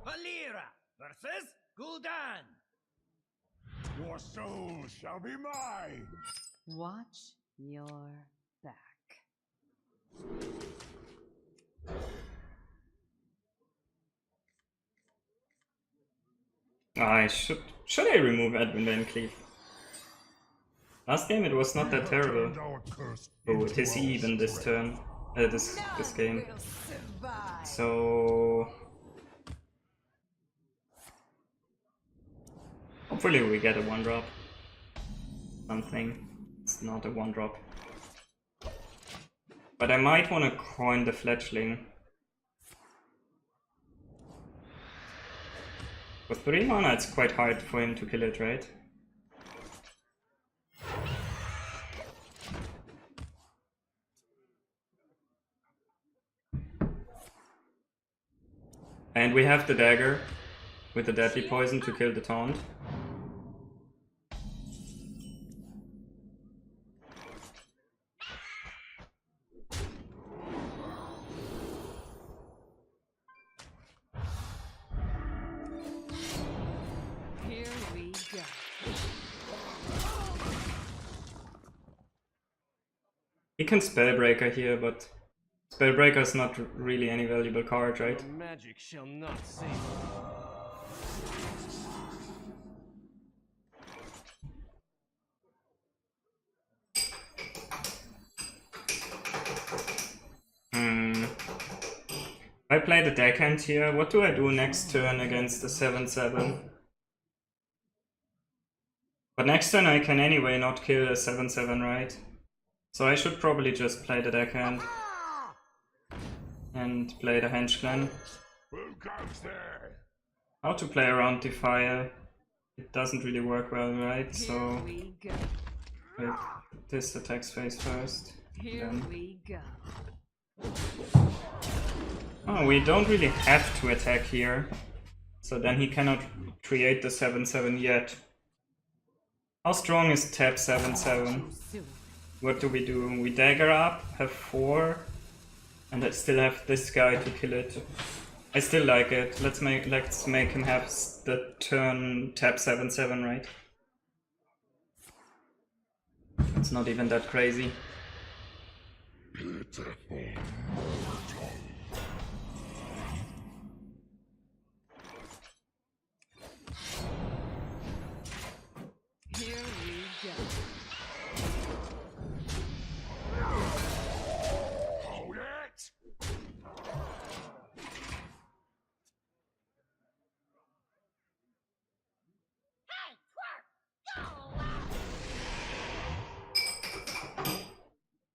Valera versus Gul'dan. Your soul shall be mine. Watch your back. Should I remove Edwin Van Cleef? Last game it was not that terrible. Oh, it is even this turn, this game. So hopefully we get a 1-drop. Something. It's not a 1-drop. But I might want to coin the fledgling. With 3 mana it's quite hard for him to kill it, right? And we have the dagger with the deadly poison to kill the taunt. Here we go. He can Spellbreaker here, but Spellbreaker is not really any valuable card, right? Your magic shall not save me. I play the deckhand here. What do I do next turn against the 7/7? But next turn I can anyway not kill a 7/7, right? So I should probably just play the deckhand and play the Henchman. Who goes there? How to play around Defile? It doesn't really work well, right? Here So we go. wait, this attacks phase first. Here Then. we go. Oh, we don't really have to attack here. So then he cannot create the 7/7 yet. How strong is tap 7/7? Soon. What do? We dagger up, have 4, and I still have this guy to kill it. I still like it. Let's make him have the turn tap 7/7, right? It's not even that crazy. Here we go. Hold it!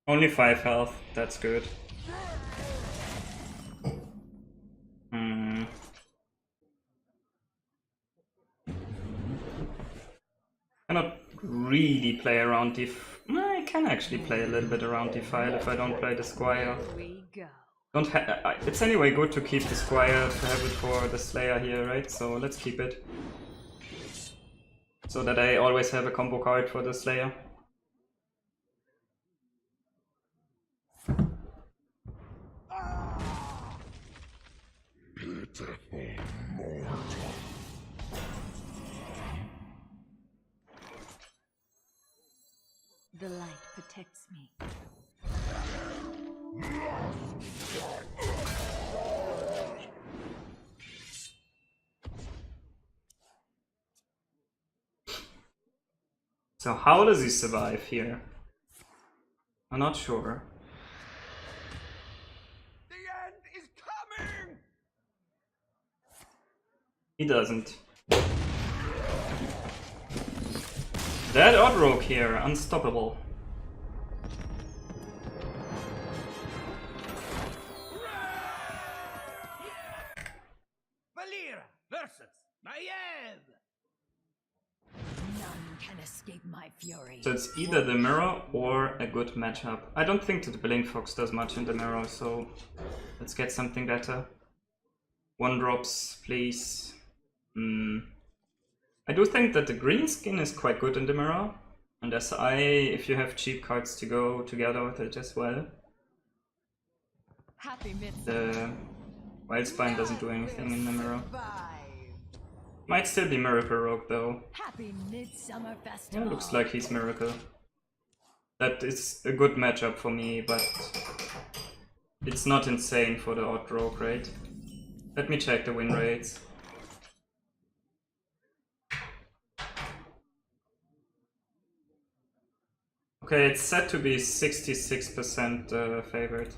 Only 5 health, that's good. Cannot really play around I can actually play a little bit around Defile if I don't play the Squire. Here we go. It's anyway good to keep the Squire to have it for the Slayer here, right? So let's keep it. So that I always have a combo card for the Slayer. The light protects me. So how does he survive here? I'm not sure. The end is coming! He doesn't. That Aggro here, unstoppable. Valera versus Maiev. None can escape my fury. So it's either the mirror or a good matchup. I don't think that the Blink Fox does much in the mirror, so let's get something better. 1-drops, please. I do think that the green skin is quite good in the mirror, and if you have cheap cards to go together with it as well. Happy midst. The Wildspine doesn't do anything in the mirror. Might still be Miracle Rogue though. Happy Midsummer Yeah, Festival. looks like he's Miracle. That is a good matchup for me, but it's not insane for the odd rogue rate. Let me check the win rates. Okay, it's set to be 66% favored.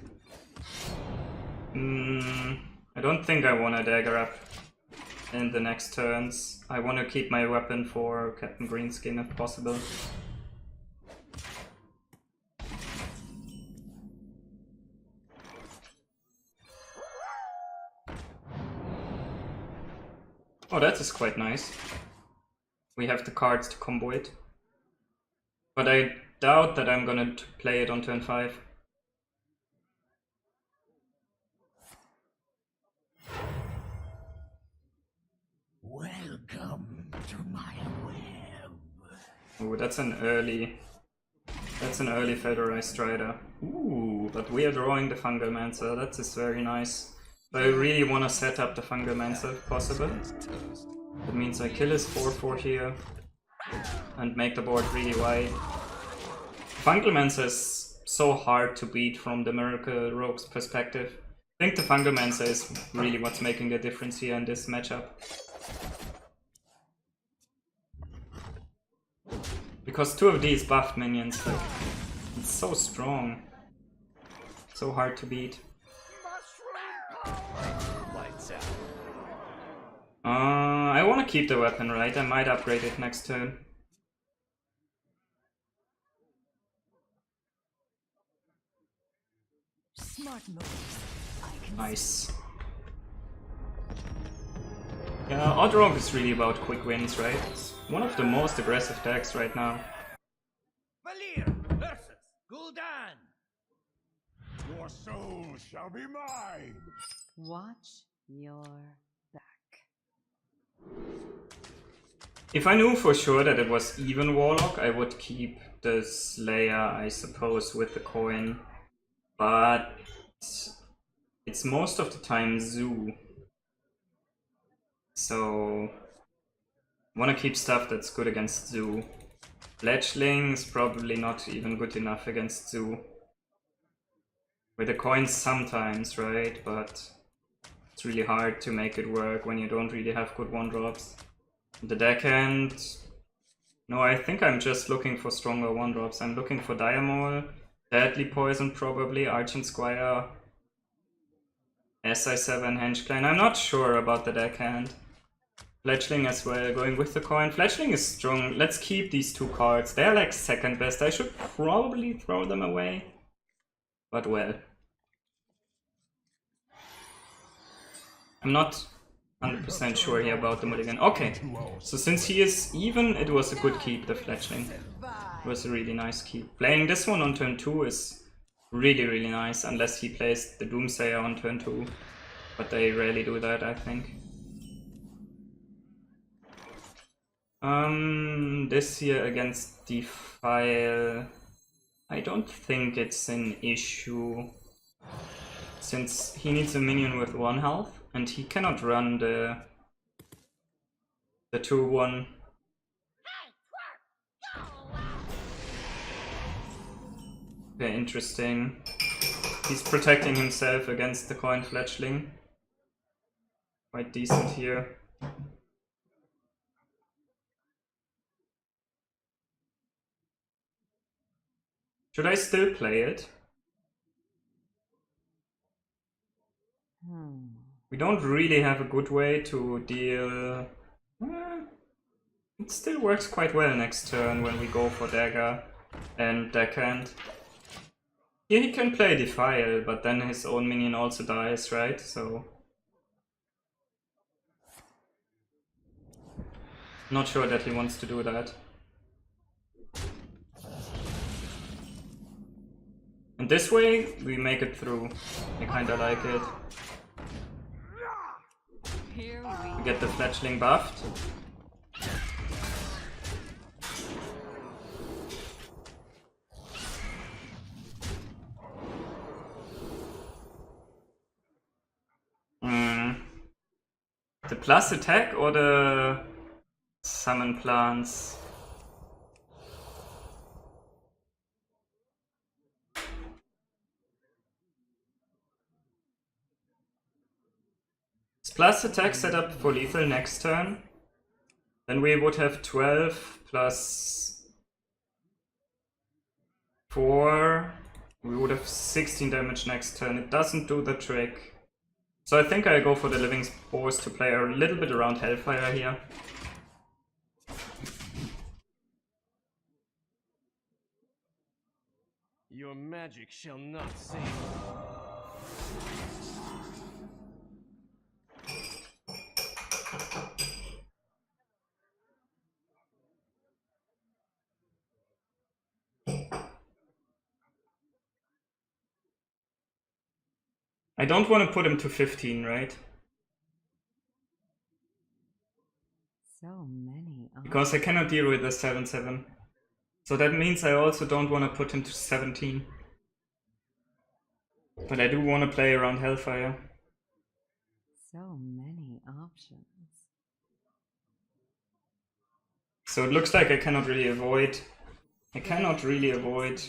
I don't think I want to dagger up in the next turns. I want to keep my weapon for Captain Greenskin if possible. Oh, that is quite nice. We have the cards to combo it. But I doubt that I'm gonna play it on turn 5. Welcome to my web. Oh, that's an early Featherized Strider. Ooh, but we are drawing the Fungal Mancer. That is very nice. So I really want to set up the Fungal Mancer if possible. That means I kill his 4/4 here and make the board really wide. Fungal Mancer is so hard to beat from the Miracle Rogue's perspective. I think the Fungal Mancer is really what's making the difference here in this matchup. Because 2 of these buffed minions, like, it's so strong. So hard to beat. I want to keep the weapon, right? I might upgrade it next turn. Smart moves. I can Nice. Yeah, Odd Rogue is really about quick wins, right? It's one of the most aggressive decks right now. Valir versus Gul'dan. Your soul shall be mine! watch your back. If I knew for sure that it was even Warlock, I would keep the Slayer, I suppose, with the coin. But it's most of the time Zoo. So I want to keep stuff that's good against Zoo. Fletchling is probably not even good enough against Zoo. With the coins sometimes, right? But it's really hard to make it work when you don't really have good 1-drops. The deckhand... No, I think I'm just looking for stronger 1-drops. I'm looking for Diamol, Deadly Poison probably, Argent Squire, SI7, Hengeklein. I'm not sure about the deckhand. Fletchling as well, going with the coin. Fletchling is strong. Let's keep these 2 cards. They're like second best. I should probably throw them away. But well. I'm not 100% sure here about the mulligan. Okay, so since he is even, it was a good keep, the Fletchling. It was a really nice keep. Playing this one on turn 2 is really, really nice, unless he plays the Doomsayer on turn 2. But they rarely do that, I think. This here against Defile, I don't think it's an issue, since he needs a minion with 1 health, and he cannot run the 2/1. Okay, interesting. He's protecting himself against the coin Fletchling. Quite decent here. Should I still play it? We don't really have a good way to deal... It still works quite well next turn when we go for Dagger and Deckhand. Here he can play Defile, but then his own minion also dies, right? So... Not sure that he wants to do that. And this way, we make it through. I kinda like it. Here We get the Fletchling buffed. The plus attack or the summon plants? Is plus attack set up for lethal next turn? Then we would have 12 plus 4. We would have 16 damage next turn. It doesn't do the trick. So I think I go for the Living Spores to play a little bit around Hellfire here. Your magic shall not save. I don't want to put him to 15, right? So many. Because I cannot deal with the 7/7. So that means I also don't want to put him to 17. But I do want to play around Hellfire. So many options. So it looks like I cannot really avoid. I cannot really avoid.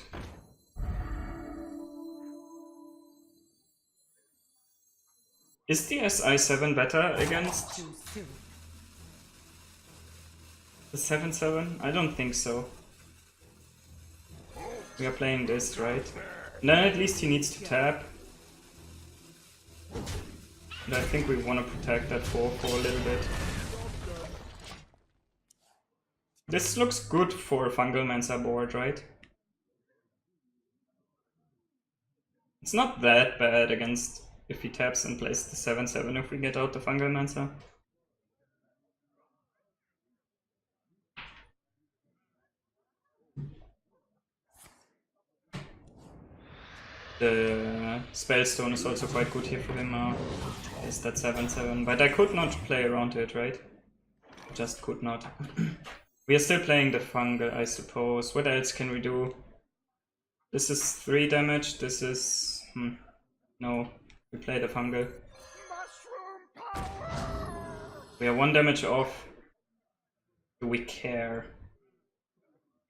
Is the SI7 better against the 7/7? I don't think so. We are playing this, right? Then at least he needs to tap. And I think we want to protect that 4/4 a little bit. This looks good for a Fungal Mancer board, right? It's not that bad against if he taps and plays the 7/7 if we get out the Fungal Mancer. The Spellstone is also quite good here for him. Is that 7/7, but I could not play around it, right? Just could not. We are still playing the Fungal, I suppose. What else can we do? This is 3 damage, this is... No, we play the Fungal. We are 1 damage off. Do we care?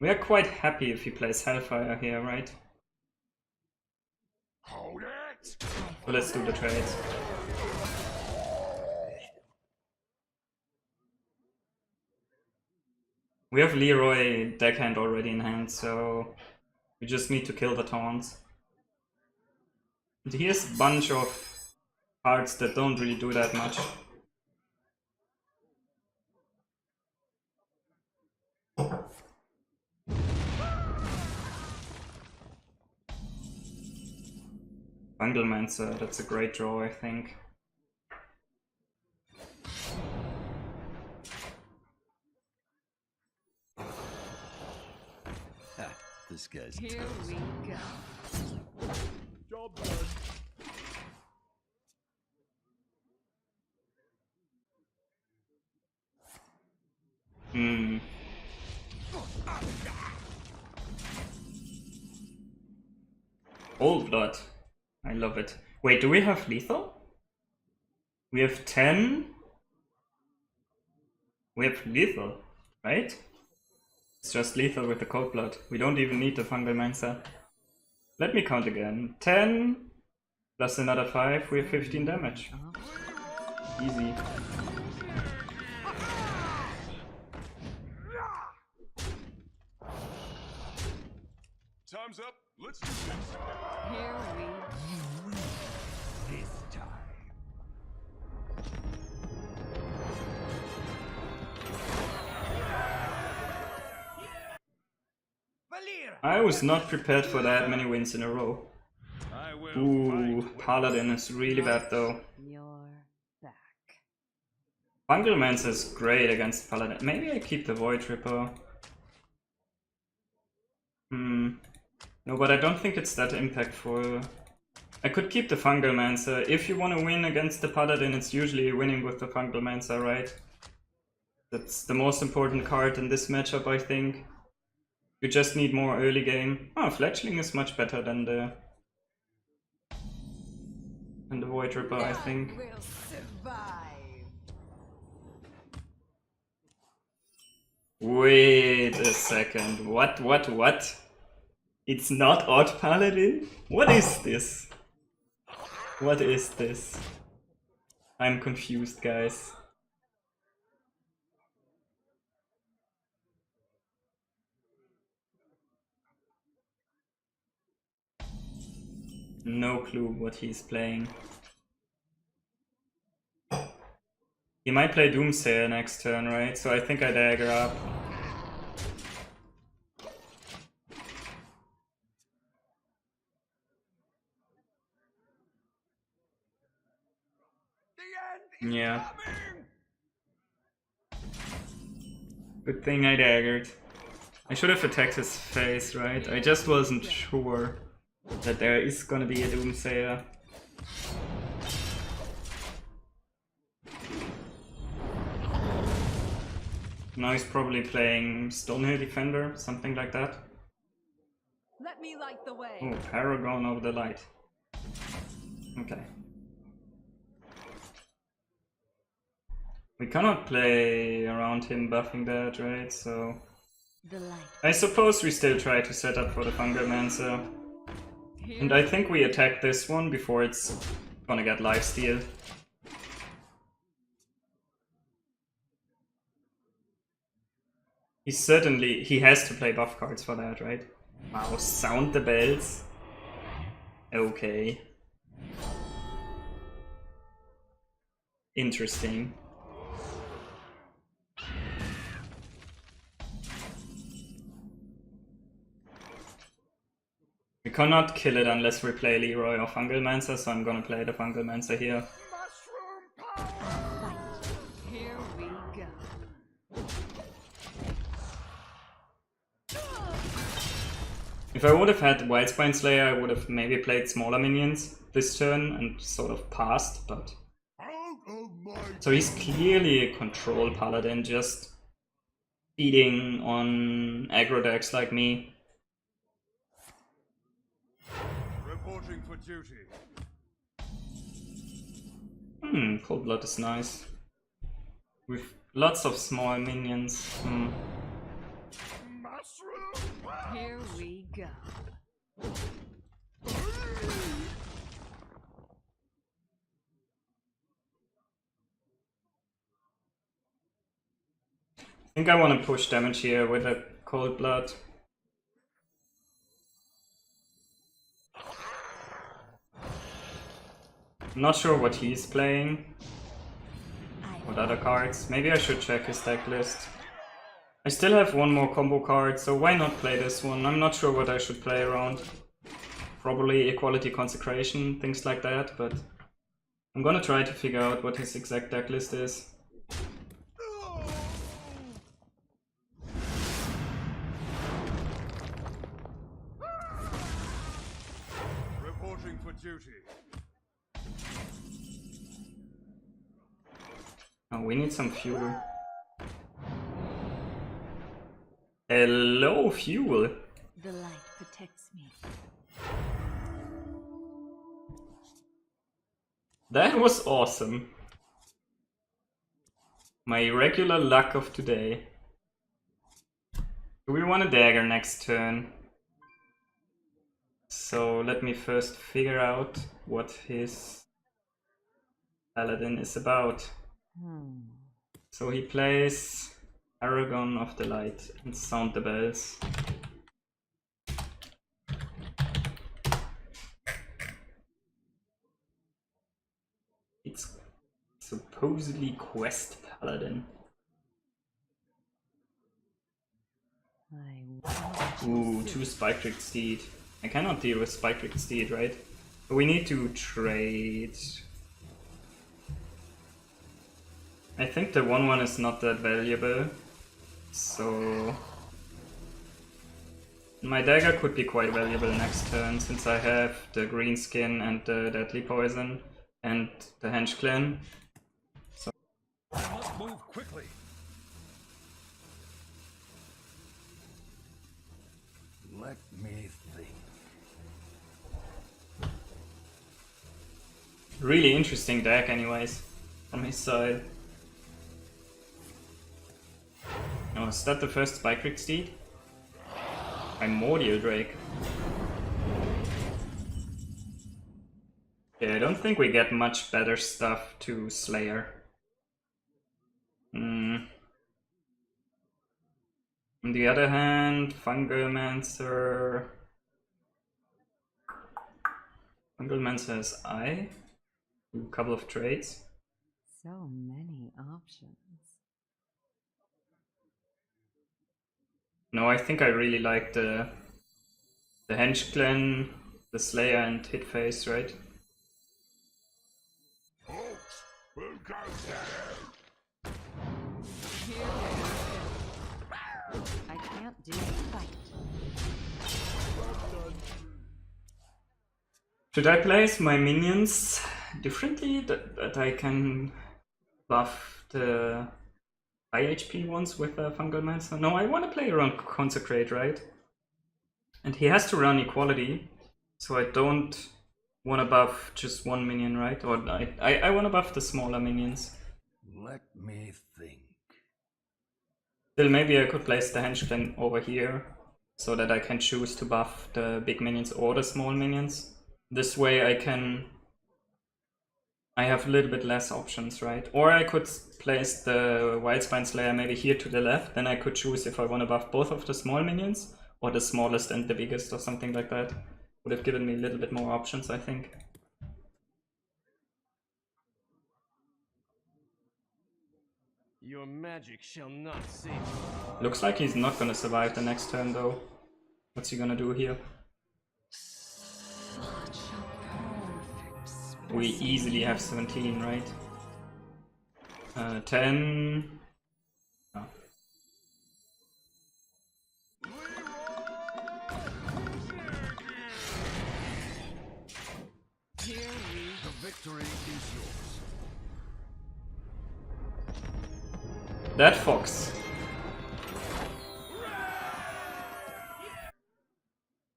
We are quite happy if he plays Hellfire here, right? Hold it! So let's do the trades. We have Leroy deckhand already in hand, so we just need to kill the taunts. And he has a bunch of cards that don't really do that much. Fungal Mancer, that's a great draw, I think. This guy's Here we go. Job done. Old blood. I love it. Wait, do we have lethal? We have 10. We have lethal, right? It's just lethal with the cold blood. We don't even need the Fungal Mancer. Let me count again. 10 plus another 5, we have 15 damage. Easy. Time's up. Let's do this. Here we go. this time. I was not prepared for that many wins in a row. I will Ooh, fight. Paladin is really bad though. You're back. Fungal Mancer is great against Paladin. Maybe I keep the Void Ripper. No, but I don't think it's that impactful. I could keep the Fungal Mancer. If you want to win against the Paladin, it's usually winning with the Fungal Mancer, right? That's the most important card in this matchup, I think. You just need more early game. Oh, Fletchling is much better than the Void Ripper, I think. Will survive. Wait a second. What? It's not Odd Paladin? What is this? What is this? I'm confused, guys. No clue what he's playing. He might play Doomsayer next turn, right? So I think I dagger up. Yeah. Good thing I daggered. I should have attacked his face, right? I just wasn't sure that there is gonna be a Doomsayer. Now he's probably playing Stonehill Defender, something like that. Let me light the way. Oh, Paragon of the Light. Okay. We cannot play around him buffing that, right? So The light. I suppose we still try to set up for the Fungalmancer. And I think we attack this one before it's gonna get lifesteal. He has to play buff cards for that, right? Wow, sound the bells. Okay. Interesting. We cannot kill it unless we play Leroy or Fungalmancer, so I'm gonna play the Fungalmancer here. Fight. Here we go. If I would have had Wildspine Slayer, I would have maybe played smaller minions this turn and sort of passed, but... So he's clearly a control paladin, just feeding on aggro decks like me. Reporting for duty. Cold Blood is nice. With lots of small minions. Here we go. I think I want to push damage here with a Cold Blood. I'm not sure what he's playing. What other cards? Maybe I should check his deck list. I still have one more combo card, so why not play this one? I'm not sure what I should play around. Probably Equality Consecration, things like that, but I'm gonna try to figure out what his exact deck list is. Reporting for duty. Oh, we need some fuel. Hello, fuel! The light protects me. That was awesome. My regular luck of today. Do we want a dagger next turn? So let me first figure out what his paladin is about. So he plays Paragon of the Light and Sound the Bells. It's supposedly Quest Paladin. Ooh, 2 Spike-Tricked Steed. I cannot deal with Spike-Tricked Steed, right? But we need to trade. I think the 1/1 is not that valuable, so my dagger could be quite valuable next turn since I have the green skin and the deadly poison and the Hench Clan. So I must move quickly. Let me think. really interesting deck anyways from his side. Oh, is that the first Spike steed? Primordial Drake. Yeah, I don't think we get much better stuff to Slayer. On the other hand, Fungalmancer... Fungalmancer has Eye. A couple of trades. So many options. No, I think I really like the Henge Clan, the Slayer and Hitface, right? Here we go. I can't do fight. Should I place my minions differently? That I can buff the high HP ones with a Fungalmancer? No, I want to play around Consecrate, right? And he has to run Equality, so I don't want to buff just one minion, right? Or I want to buff the smaller minions. Let me think. Still, maybe I could place the Henchman over here, so that I can choose to buff the big minions or the small minions. This way I have a little bit less options, right? Or I could place the Wildspine Slayer maybe here to the left, then I could choose if I want to buff both of the small minions, or the smallest and the biggest, or something like that. Would have given me a little bit more options, I think. Your magic shall not save me. Looks like he's not gonna survive the next turn though. What's he gonna do here? We easily have 17, right? 10... Oh. Here we The victory is yours. That fox.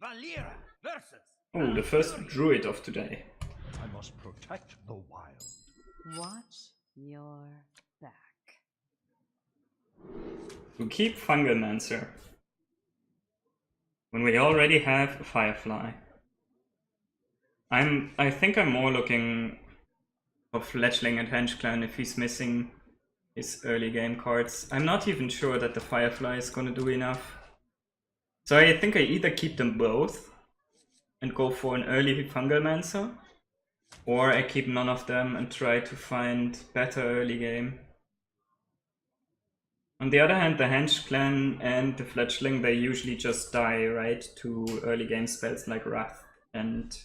Valera versus. Oh, the first druid of today. I must protect the wild. watch your back. To keep Fungalmancer. When we already have a Firefly. I think I'm more looking for Fletchling and Henchclan if he's missing his early game cards. I'm not even sure that the Firefly is gonna do enough. So I think I either keep them both and go for an early Fungalmancer, or I keep none of them and try to find better early game. On the other hand, the Henchclan and the Fletchling, they usually just die, right, to early game spells like Wrath and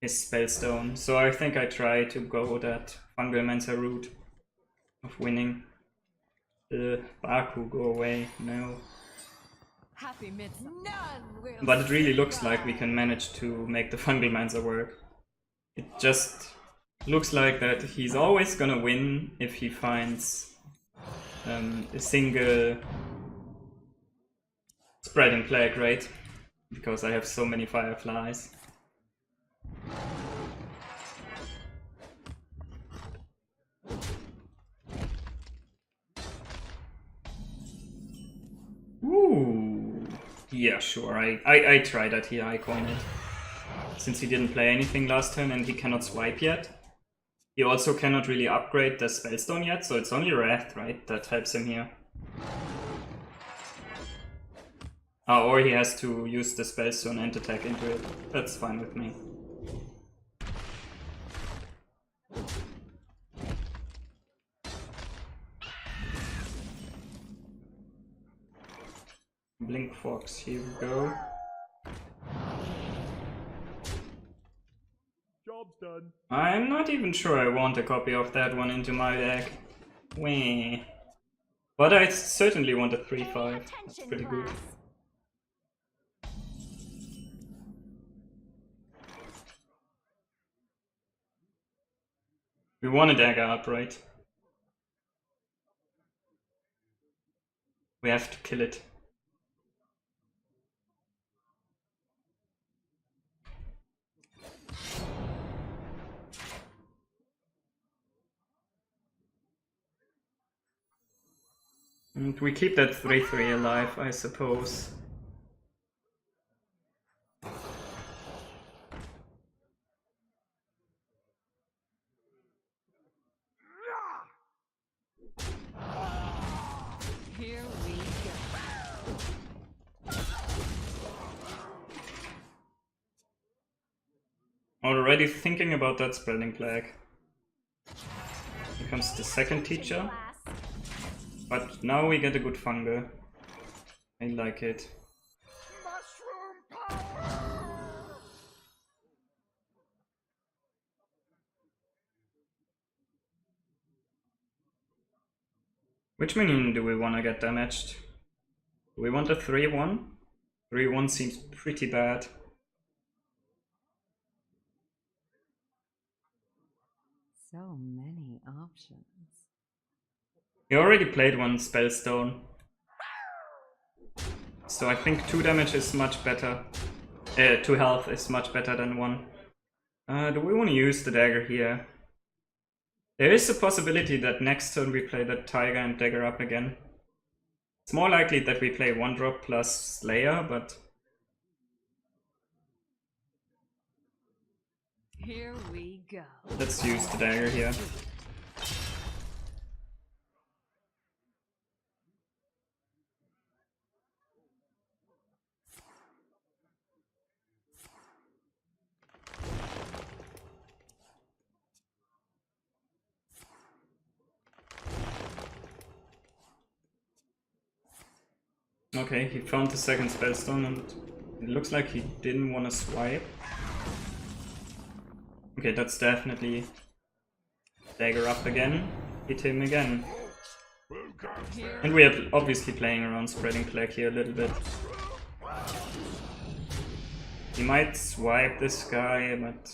his Spellstone. So I think I try to go that Fungalmancer route of winning. Baku, go away, no. Happy midst. None will. But it really looks like we can manage to make the Fungalmancer work. It just looks like that he's always gonna win if he finds a single spreading plague, right? Because I have so many Fireflies. Ooh, yeah, sure. I try that here. I coin it. Since he didn't play anything last turn and he cannot swipe yet. He also cannot really upgrade the Spellstone yet, so it's only Wrath, right, that helps him here. Oh, or he has to use the Spellstone and attack into it. That's fine with me. Blink Fox, here we go. Job's done. I'm not even sure I want a copy of that one into my deck. Wee. But I certainly want a 3/5. That's pretty good. We want a dagger up, right? We have to kill it. And we keep that 3-3 alive, I suppose. Here we go. Already thinking about that spreading plague. Here comes the second teacher. But now we get a good fungal. I like it. Which minion do we want to get damaged? Do we want a 3-1? 3-1 seems pretty bad. So many options. He already played one Spellstone. So I think 2 damage is much better. 2 health is much better than 1. Do we want to use the dagger here? There is a possibility that next turn we play the Tiger and dagger up again. It's more likely that we play 1-drop plus Slayer, but... Here we go. let's use the dagger here. Okay, he found the second spellstone and it looks like he didn't want to swipe. Okay, that's definitely dagger up again, hit him again. And we are obviously playing around spreading plague here a little bit. He might swipe this guy, but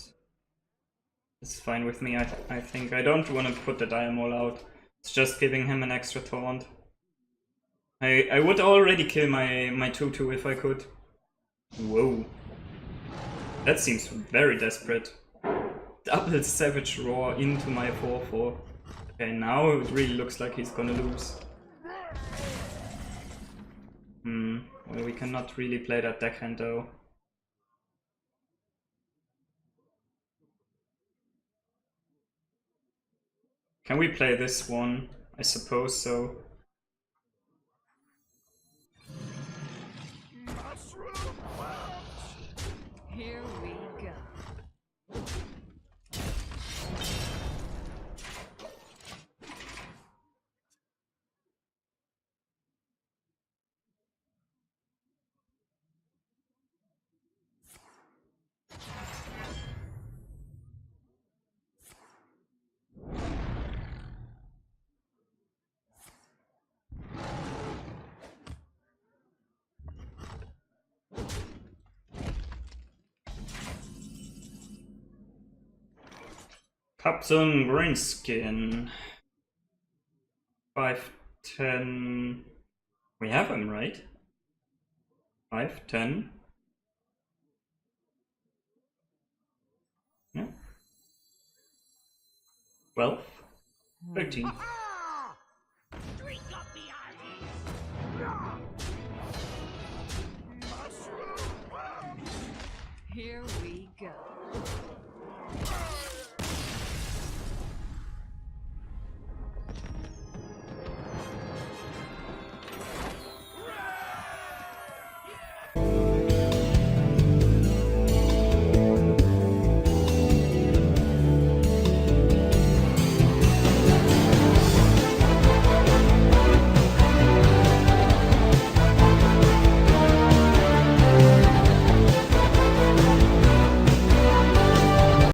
it's fine with me, I think. I don't want to put the Diamol out, it's just giving him an extra taunt. I would already kill my 2-2 if I could. Whoa. That seems very desperate. Double Savage Roar into my 4-4. Okay, now it really looks like he's gonna lose. Well, we cannot really play that deckhand though. Can we play this one? I suppose so. Here we go. Captain Greenskin. 5-10. We have him, right? 5-10. Yeah. 12. 13.